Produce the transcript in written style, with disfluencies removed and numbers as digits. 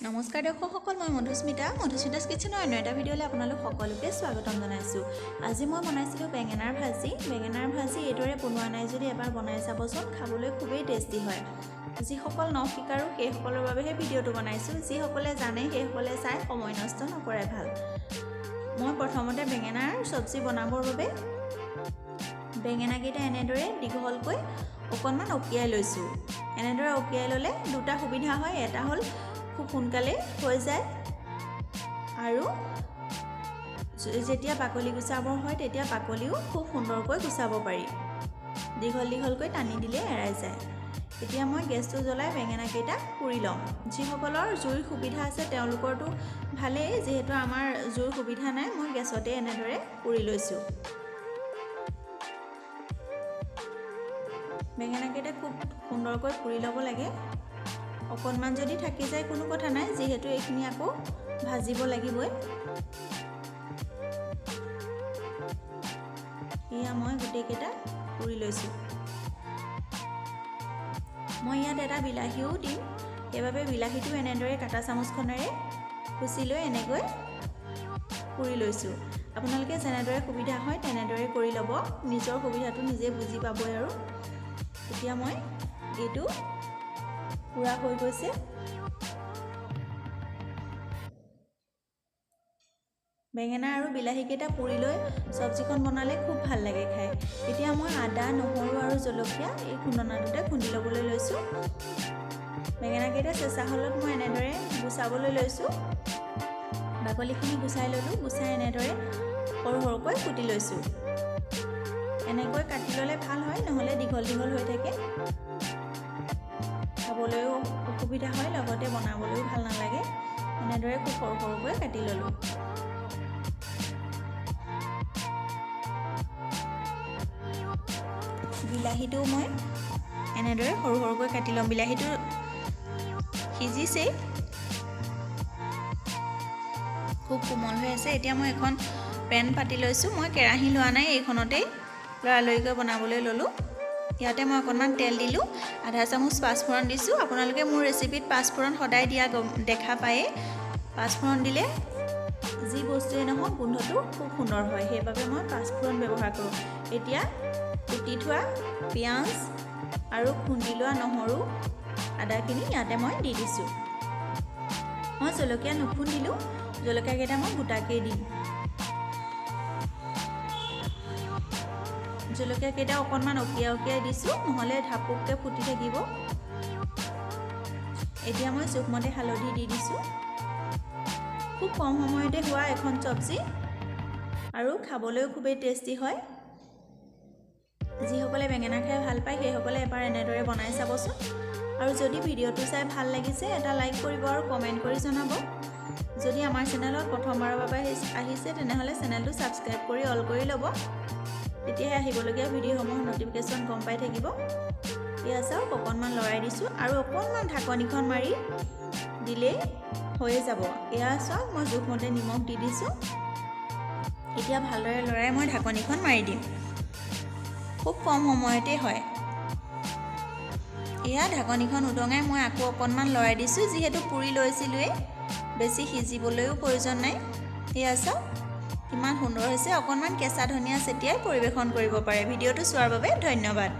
নমস্কাৰ দৰ্শকসকল, মই মধুস্মিতা's কিচেনৰ অন্য এটা ভিডিঅ'লৈ আপোনালোক সকলোকে স্বাগতম জনাইছোঁ। আজি মই বনাইছিলোঁ বেঙেনাৰ ভাজি। এইদৰে বনোৱা নাই যদি এবাৰ বনাই চাবচোন, খাবলৈ খুবেই টেষ্টি হয়। যিসকল নশিকাৰু সেইসকলৰ বাবেহে ভিডিঅ'টো বনাইছোঁ। যিসকলে জানে সেইসকলে চাই সময় নষ্ট নকৰাই ভাল। মই প্ৰথমতে বেঙেনাৰ চব্জি বনাবৰ বাবে বেঙেনাকেইটা এনেদৰে দীঘলকৈ অকণমান অকিয়াই লৈছোঁ। এনেদৰে অকিয়াই ল'লে দুটা সুবিধা হয়। এটা হ'ল খুব সোনকালে হৈ যায় আৰু যেতিয়া বাকলি গুচাবৰ হয় তেতিয়া বাকলিও খুব সুন্দৰকৈ গুচাব পাৰি। দীঘলকৈ টানি দিলে এৰাই যায়। এতিয়া মই গেছটো জ্বলাই বেঙেনাকেইটা পুৰি ল'ম। যিসকলৰ জুইৰ সুবিধা আছে তেওঁলোকৰতো ভালেই, যিহেতু আমাৰ জুইৰ সুবিধা নাই, মই গেছতে এনেদৰে পুৰি লৈছোঁ। বেঙেনাকেইটা খুব সুন্দৰকৈ পুৰি ল'ব লাগে। অকণমান যদি থাকি যায় কোনো কথা নাই, যিহেতু এইখিনি আকৌ ভাজিব লাগিবই। এয়া মই গোটেইকেইটা পুৰি লৈছোঁ। মই ইয়াত এটা বিলাহীও দিম, সেইবাবে বিলাহীটো এনেদৰে কাটা চামুচখনেৰে কুচি লৈ এনেকৈ পুৰি লৈছোঁ। আপোনালোকে যেনেদৰে সুবিধা হয় তেনেদৰে কৰি ল'ব। নিজৰ সুবিধাটো নিজে বুজি পাবই। আৰু এতিয়া মই এইটো পুৰা হৈ গৈছে। বেঙেনা আৰু বিলাহীকেইটা পুৰি লৈ চব্জিখন বনালে খুব ভাল লাগে খাই। এতিয়া মই আদা, নহৰু আৰু জলকীয়া এই খুন্দনাটোতে খুন্দি ল'বলৈ লৈছোঁ। বেঙেনাকেইটা চেঁচা হ'লত মই এনেদৰে গুচাবলৈ লৈছোঁ। বাকলিখিনি গুচাই ল'লোঁ। গুচাই এনেদৰে সৰু সৰুকৈ কুটি লৈছোঁ। এনেকৈ কাটি ল'লে ভাল হয়, নহ'লে দীঘল হৈ থাকে, খাবলৈও অসুবিধা হয়, লগতে বনাবলৈও ভাল নালাগে। এনেদৰে খুব সৰুকৈ কাটি ল'লোঁ। বিলাহীটো মই এনেদৰে সৰুকৈ কাটি ল'ম। বিলাহীটো সিজিছেই, খুব কোমল হৈ আছে। এতিয়া মই এখন পেন পাতি লৈছোঁ। মই কেৰাহী লোৱা নাই, এইখনতেই লৰালৰিকৈ বনাবলৈ ল'লোঁ। ইয়াতে মই অকণমান তেল দিলোঁ, আধা চামুচ পাঁচফোৰণ দিছোঁ। আপোনালোকে মোৰ ৰেচিপিত পাঁচফোৰণ সদায় দিয়া দেখা পায়েই। পাঁচফোৰণ দিলে যি বস্তুৱেই নহওক গোন্ধটো খুব সুন্দৰ হয়, সেইবাবে মই পাঁচফোৰণ ব্যৱহাৰ কৰোঁ। এতিয়া কুটি থোৱা পিঁয়াজ আৰু খুন্দি লোৱা নহৰু, আদাখিনি ইয়াতে মই দি দিছোঁ। মই জলকীয়া নুখুন্দিলোঁ, জলকীয়াকেইটা মই গোটাকেই দিম। জলকীয়াকেইটা অকণমান অকিয়াই দিছোঁ, নহ'লে ধাপুককৈ ফুটি থাকিব। এতিয়া মই জোখমতে হালধি দি দিছোঁ। খুব কম সময়তে হোৱা এখন চব্জি আৰু খাবলৈও খুবেই টেষ্টি হয়। যিসকলে বেঙেনা খাই ভাল পায় সেইসকলে এবাৰ এনেদৰে বনাই চাবচোন। আৰু যদি ভিডিঅ'টো চাই ভাল লাগিছে এটা লাইক কৰিব আৰু কমেণ্ট কৰি জনাব। যদি আমাৰ চেনেলত প্ৰথমবাৰৰ বাবে আহিছে তেনেহ'লে চেনেলটো ছাবস্ক্ৰাইব কৰি অল কৰি ল'ব। তেতিয়াহে আহিবলগীয়া ভিডিঅ'সমূহৰ ন'টিফিকেশ্যন গম পাই থাকিব। এয়া চাওক, অকণমান লৰাই দিছোঁ আৰু অকণমান ঢাকনিখন মাৰি দিলেই হৈয়ে যাব। এয়া চাওক, মই জোখমতে নিমখ দি দিছোঁ। এতিয়া ভালদৰে লৰাই মই ঢাকনিখন মাৰি দিম। খুব কম সময়তে হয়। এয়া ঢাকনিখন উদঙাই মই আকৌ অকণমান লৰাই দিছোঁ, যিহেতু পুৰি লৈছিলোঁৱেই, বেছি সিজিবলৈও প্ৰয়োজন নাই। এয়া চাওক কিমান সুন্দৰ হৈছে। অকণমান কেঁচা ধনিয়া ছটিয়াই পৰিৱেশন কৰিব পাৰে। ভিডিঅ'টো চোৱাৰ বাবে ধন্যবাদ।